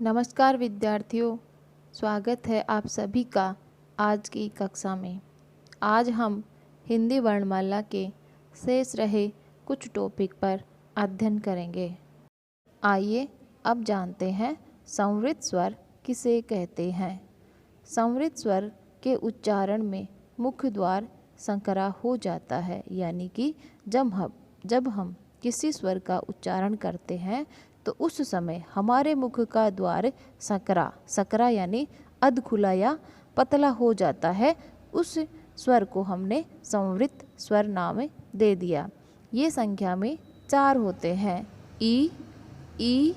नमस्कार विद्यार्थियों, स्वागत है आप सभी का आज की कक्षा में। आज हम हिंदी वर्णमाला के शेष रहे कुछ टॉपिक पर अध्ययन करेंगे। आइए अब जानते हैं संवृत स्वर किसे कहते हैं। संवृत स्वर के उच्चारण में मुख्य द्वार संकरा हो जाता है, यानी कि जब हम किसी स्वर का उच्चारण करते हैं तो उस समय हमारे मुख का द्वार सकरा यानी अध खुला या पतला हो जाता है। उस स्वर को हमने संवृत स्वर नाम दे दिया। ये संख्या में 4 होते हैं, ई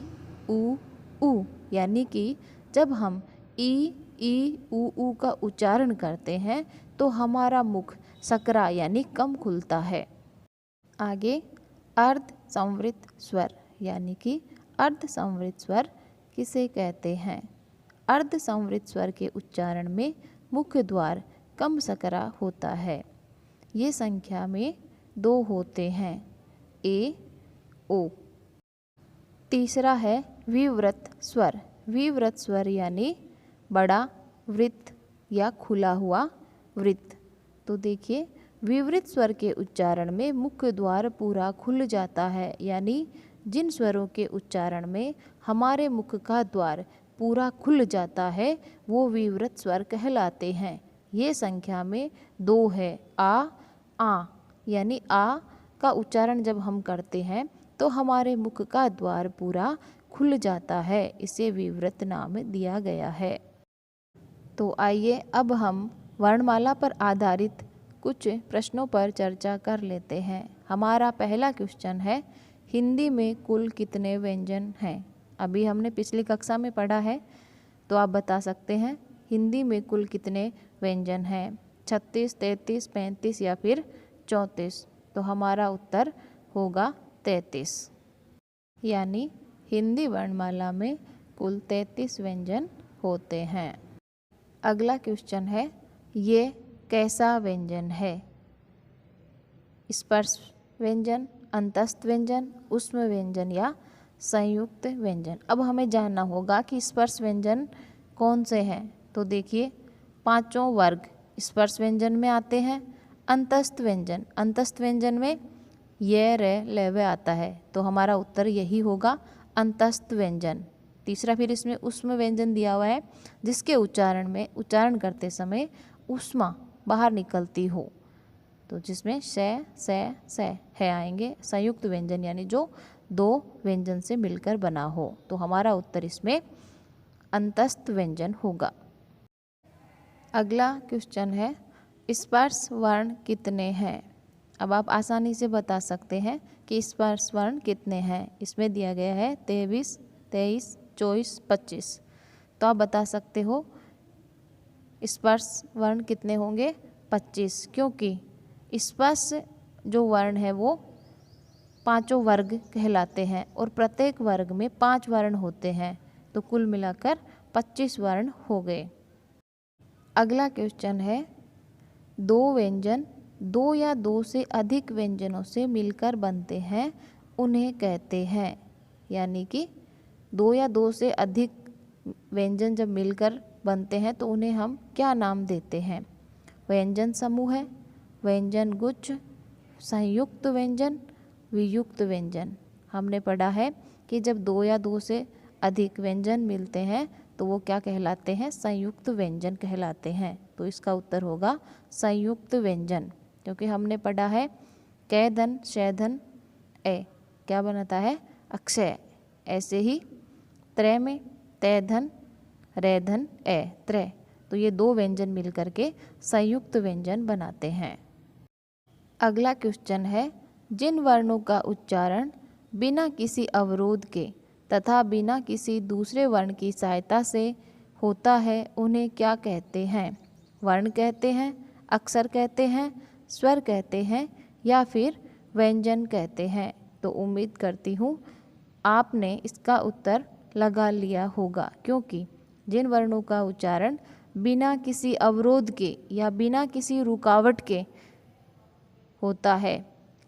उ, यानी कि जब हम ई उ का उच्चारण करते हैं तो हमारा मुख सकरा यानी कम खुलता है। आगे अर्ध संवृत स्वर यानी कि अर्ध संवृत स्वर किसे कहते हैं। अर्ध संवृत स्वर के उच्चारण में मुख्य द्वार कम सकरा होता है। ये संख्या में 2 होते हैं, ए ओ। तीसरा है विवृत स्वर। विवृत स्वर यानी बड़ा वृत्त या खुला हुआ वृत्त। तो देखिए, विवृत स्वर के उच्चारण में मुख्य द्वार पूरा खुल जाता है, यानी जिन स्वरों के उच्चारण में हमारे मुख का द्वार पूरा खुल जाता है वो विवृत स्वर कहलाते हैं। ये संख्या में 2 है, आ, यानी आ का उच्चारण जब हम करते हैं तो हमारे मुख का द्वार पूरा खुल जाता है, इसे विवृत नाम दिया गया है। तो आइए अब हम वर्णमाला पर आधारित कुछ प्रश्नों पर चर्चा कर लेते हैं। हमारा पहला क्वेश्चन है, हिंदी में कुल कितने व्यंजन हैं। अभी हमने पिछली कक्षा में पढ़ा है, तो आप बता सकते हैं हिंदी में कुल कितने व्यंजन हैं, 36, 33, 35 या फिर 34। तो हमारा उत्तर होगा 33, यानी हिंदी वर्णमाला में कुल 33 व्यंजन होते हैं। अगला क्वेश्चन है, ये कैसा व्यंजन है। स्पर्श व्यंजन, अंतस्थ व्यंजन, ऊष्म व्यंजन या संयुक्त व्यंजन। अब हमें जानना होगा कि स्पर्श व्यंजन कौन से हैं। तो देखिए, 5 वर्ग स्पर्श व्यंजन में आते हैं। अंतस्थ व्यंजन में ये रे लेवे आता है, तो हमारा उत्तर यही होगा, अंतस्थ व्यंजन। तीसरा फिर इसमें ऊष्म व्यंजन दिया हुआ है, जिसके उच्चारण करते समय ऊष्मा बाहर निकलती हो, तो जिसमें से है आएंगे। संयुक्त व्यंजन यानी जो 2 व्यंजन से मिलकर बना हो, तो हमारा उत्तर इसमें अंतस्थ व्यंजन होगा। अगला क्वेश्चन है, स्पर्श वर्ण कितने हैं। अब आप आसानी से बता सकते हैं कि स्पर्श वर्ण कितने हैं। इसमें दिया गया है 23, 23, 24, 25। तो आप बता सकते हो स्पर्श वर्ण कितने होंगे, 25, क्योंकि स्पर्श जो वर्ण है वो 5 वर्ग कहलाते हैं और प्रत्येक वर्ग में 5 वर्ण होते हैं, तो कुल मिलाकर 25 वर्ण हो गए। अगला क्वेश्चन है, 2 व्यंजन 2 या 2 से अधिक व्यंजनों से मिलकर बनते हैं, उन्हें कहते हैं। यानी कि 2 या 2 से अधिक व्यंजन जब मिलकर बनते हैं तो उन्हें हम क्या नाम देते हैं। व्यंजन समूह है, व्यंजन गुच्छ, संयुक्त व्यंजन, वियुक्त व्यंजन। हमने पढ़ा है कि जब 2 या 2 से अधिक व्यंजन मिलते हैं तो वो क्या कहलाते हैं, संयुक्त व्यंजन कहलाते हैं। तो इसका उत्तर होगा संयुक्त व्यंजन, क्योंकि हमने पढ़ा है कैधन शैधन ए क्या बनता है, अक्षय। ऐसे ही त्रय में तैधन रेधन ए त्रय, तो ये 2 व्यंजन मिलकर के संयुक्त व्यंजन बनाते हैं। अगला क्वेश्चन है, जिन वर्णों का उच्चारण बिना किसी अवरोध के तथा बिना किसी दूसरे वर्ण की सहायता से होता है, उन्हें क्या कहते हैं। वर्ण कहते हैं, अक्षर कहते हैं, स्वर कहते हैं या फिर व्यंजन कहते हैं। तो उम्मीद करती हूँ आपने इसका उत्तर लगा लिया होगा, क्योंकि जिन वर्णों का उच्चारण बिना किसी अवरोध के या बिना किसी रुकावट के होता है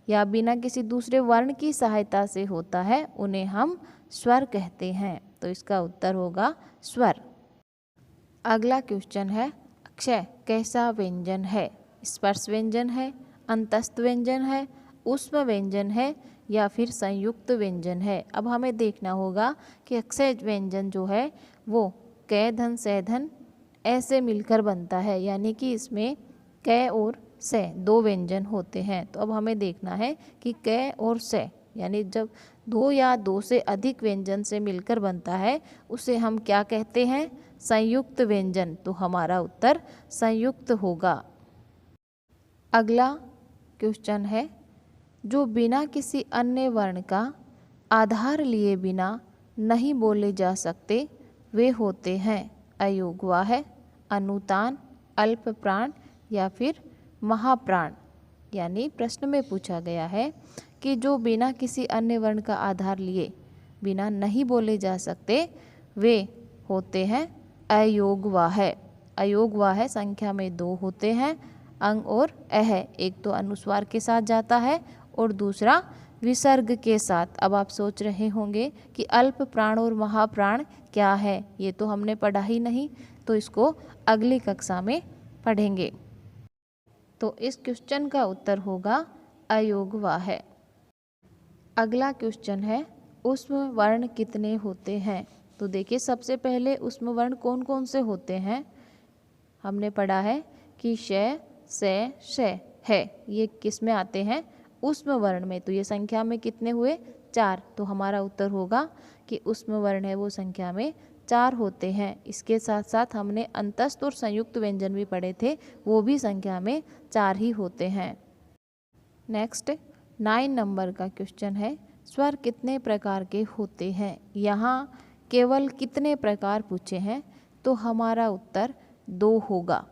या बिना किसी दूसरे वर्ण की सहायता से होता है, उन्हें हम स्वर कहते हैं। तो तो इसका उत्तर होगा स्वर। अगला क्वेश्चन है अक्षय कैसा व्यंजन है? स्पर्श व्यंजन है, अंतस्थ व्यंजन है, ऊष्म व्यंजन है या फिर संयुक्त व्यंजन है। अब हमें देखना होगा कि अक्षय व्यंजन जो है वो कै धन से धन ऐसे मिलकर बनता है, यानी कि इसमें कै और से दो व्यंजन होते हैं। तो अब हमें देखना है कि कै और से यानी जब दो या दो से अधिक व्यंजन से मिलकर बनता है उसे हम क्या कहते हैं? संयुक्त व्यंजन। तो हमारा उत्तर संयुक्त होगा। अगला क्वेश्चन है जो बिना किसी अन्य वर्ण का आधार लिए बिना नहीं बोले जा सकते वे होते हैं अयोगवाह, अनुतान, अल्प प्राण या फिर महाप्राण। यानी प्रश्न में पूछा गया है कि जो बिना किसी अन्य वर्ण का आधार लिए बिना नहीं बोले जा सकते वे होते हैं अयोगवाह। अयोगवाह संख्या में दो होते हैं, अंग और अह। एक तो अनुस्वार के साथ जाता है और दूसरा विसर्ग के साथ। अब आप सोच रहे होंगे कि अल्प प्राण और महाप्राण क्या है, ये तो हमने पढ़ा ही नहीं, तो इसको अगली कक्षा में पढ़ेंगे। तो इस क्वेश्चन का उत्तर होगा अयोगवाह। अगला क्वेश्चन है ऊष्म वर्ण कितने होते हैं? तो देखिए सबसे पहले ऊष्म वर्ण कौन कौन से होते हैं? हमने पढ़ा है कि श, से, श, है, ये किस में आते हैं? ऊष्म वर्ण में। तो ये संख्या में कितने हुए? 4। तो हमारा उत्तर होगा कि ऊष्म वर्ण है वो संख्या में 4 होते हैं। इसके साथ साथ हमने अंतस्थ और संयुक्त व्यंजन भी पढ़े थे, वो भी संख्या में 4 ही होते हैं। नेक्स्ट 9 नंबर का क्वेश्चन है स्वर कितने प्रकार के होते हैं? यहाँ केवल कितने प्रकार पूछे हैं, तो हमारा उत्तर 2 होगा।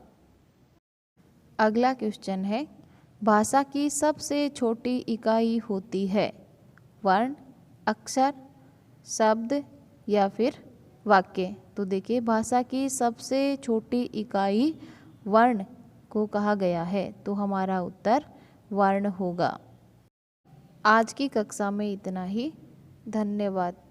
अगला क्वेश्चन है भाषा की सबसे छोटी इकाई होती है वर्ण, अक्षर, शब्द या फिर वाक्य। तो देखिए भाषा की सबसे छोटी इकाई वर्ण को कहा गया है, तो हमारा उत्तर वर्ण होगा। आज की कक्षा में इतना ही। धन्यवाद।